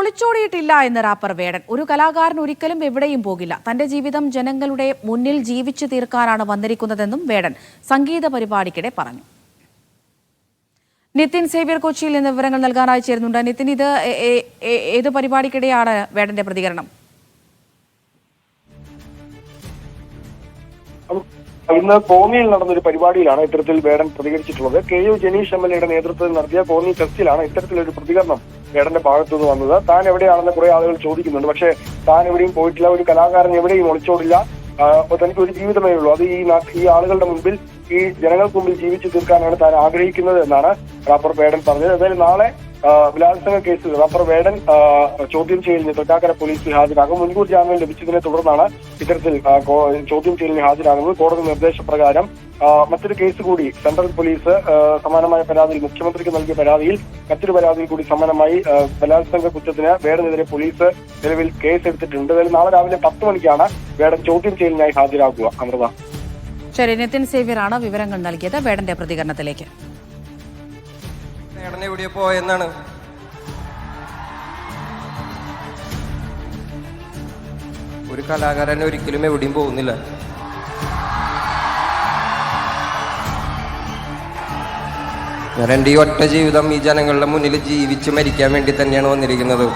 ഒളിച്ചോടിയിട്ടില്ല എന്ന് റാപ്പർ വേടൻ. ഒരു കലാകാരൻ ഒരിക്കലും എവിടെയും പോകില്ല. തന്റെ ജീവിതം ജനങ്ങളുടെ മുന്നിൽ ജീവിച്ചു തീർക്കാനാണ് വന്നിരിക്കുന്നതെന്നും വേടൻ സംഗീത പരിപാടിക്കിടെ പറഞ്ഞു. നിതിൻ സേവ്യർ കൊച്ചിയിൽ നിന്ന് വിവരങ്ങൾ നൽകാനായി ചേരുന്നുണ്ട്. നിതിൻ, ഇത് ഏത് പരിപാടിക്കിടെയാണ് വേടന്റെ പ്രതികരണം? ഇന്ന് കോന്നിയിൽ നടന്നൊരു പരിപാടിയിലാണ് ഇത്തരത്തിൽ വേടൻ പ്രതികരിച്ചിട്ടുള്ളത്. KU ജനീഷ് MLA നേതൃത്വത്തിൽ നടത്തിയ കോന്നി ഫെസ്റ്റിലാണ് ഇത്തരത്തിലൊരു പ്രതികരണം വേടന്റെ ഭാഗത്തുനിന്ന് വന്നത്. താൻ എവിടെയാണെന്ന് കുറെ ആളുകൾ ചോദിക്കുന്നുണ്ട്. പക്ഷേ താൻ എവിടെയും പോയിട്ടില്ല, ഒരു കലാകാരൻ എവിടെയും ഒളിച്ചോടില്ല, തനിക്ക് ഒരു ജീവിതമേ ഉള്ളൂ, അത് ഈ ആളുകളുടെ മുമ്പിൽ, ഈ ജനങ്ങൾക്ക് മുമ്പിൽ ജീവിച്ചു തീർക്കാനാണ് താൻ ആഗ്രഹിക്കുന്നത് എന്നാണ് റാപ്പർ വേടൻ പറഞ്ഞത്. അതായത് നാളെ ബലാത്സംഗ കേസിൽ റാപ്പർ വേടൻ ചോദ്യം ചെയ്യലിന് തൃക്കാക്കര പോലീസിൽ ഹാജരാകും. മുൻകൂർ ജാമ്യം ലഭിച്ചതിനെ തുടർന്നാണ് ഇത്തരത്തിൽ ചോദ്യം ചെയ്യലിന് ഹാജരാകുന്നത്. കോടതി നിർദ്ദേശപ്രകാരം മറ്റൊരു കേസ് കൂടി സെൻട്രൽ പോലീസ് സമാനമായ പരാതിയിൽ, മുഖ്യമന്ത്രിക്ക് നൽകിയ പരാതിയിൽ മറ്റൊരു പരാതിയിൽ കൂടി സമാനമായി ബലാത്സംഗ കുറ്റത്തിന് വേടനെതിരെ പോലീസ് നിലവിൽ കേസ് എടുത്തിട്ടുണ്ട്. അതായത് നാളെ രാവിലെ 10 മണിക്കാണ് വേടൻ ചോദ്യം ചെയ്യലിനായി ഹാജരാകുക. അമൃത. ശരി, നിതിൻ സേവ്യറാണ് വിവരങ്ങൾ നൽകിയത്. വേടന്റെ പ്രതികരണത്തിലേക്ക്. വേടൻ എവിടെ പോയെന്നാണ് ഒരു കലാകാരൻ ഒരിക്കലും എവിടെയും പോകുന്നില്ല. ഞാൻ എൻ്റെ ഈ ഒറ്റ ജീവിതം ഈ ജനങ്ങളുടെ മുന്നിൽ ജീവിച്ച് മരിക്കാൻ വേണ്ടി തന്നെയാണ് വന്നിരിക്കുന്നത്.